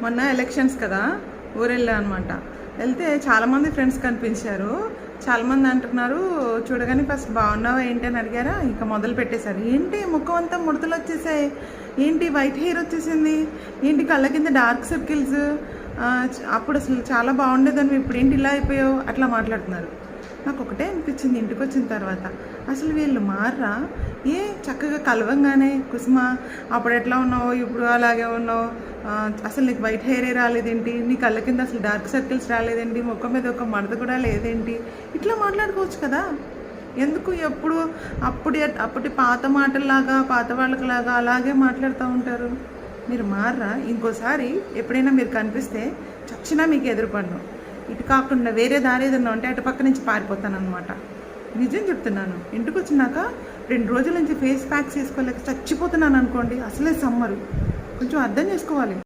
మొన్న ఎలక్షన్స్ కదా, ఊరెళ్ళా అనమాట. వెళ్తే చాలామంది ఫ్రెండ్స్ కనిపించారు. చాలామంది అంటున్నారు, చూడగానే ఫస్ట్ బాగున్నావా ఏంటి అని అడిగారా, ఇంకా మొదలు పెట్టేశారు. ఏంటి ముఖం అంతా ముడతలు వచ్చేసాయి, ఏంటి వైట్ హెయిర్ వచ్చేసింది, ఏంటి కళ్ళ కింద డార్క్ సర్కిల్స్, అప్పుడు అసలు చాలా బాగుండేదని ఇప్పుడు ఏంటి ఇలా అయిపోయావు, అట్లా మాట్లాడుతున్నారు. నాకు ఒకటే అనిపించింది ఇంటికి వచ్చిన తర్వాత, అసలు వీళ్ళు మారరా? చక్కగా కలవంగానే కుసుమ అప్పుడు ఎట్లా ఉన్నావు, ఇప్పుడు అలాగే ఉన్నావు, అసలు నీకు వైట్ హెయిరే రాలేదేంటి, నీ కళ్ళ కింద అసలు డార్క్ సర్కిల్స్ రాలేదేంటి, ముఖం మీద ఒక మడత కూడా లేదేంటి, ఇట్లా మాట్లాడుకోవచ్చు కదా. ఎందుకు ఎప్పుడు అప్పటి పాత మాటల్లాగా పాత వాళ్ళకిలాగా అలాగే మాట్లాడుతూ ఉంటారు? మీరు మారరా? ఇంకోసారి ఎప్పుడైనా మీరు కనిపిస్తే చచ్చినా మీకు ఎదురుపడను. ఇటు కాకుండా వేరే దారి ఏదన్నా ఉంటే అటు పక్క నుంచి పారిపోతాను అనమాట. నిజం చెప్తున్నాను. ఇంటికి వచ్చినాక 2 రోజుల నుంచి ఫేస్ ప్యాక్స్ వేసుకోలేక చచ్చిపోతున్నాను అనుకోండి. అసలే సమ్మరు, కొంచెం అర్థం చేసుకోవాలి.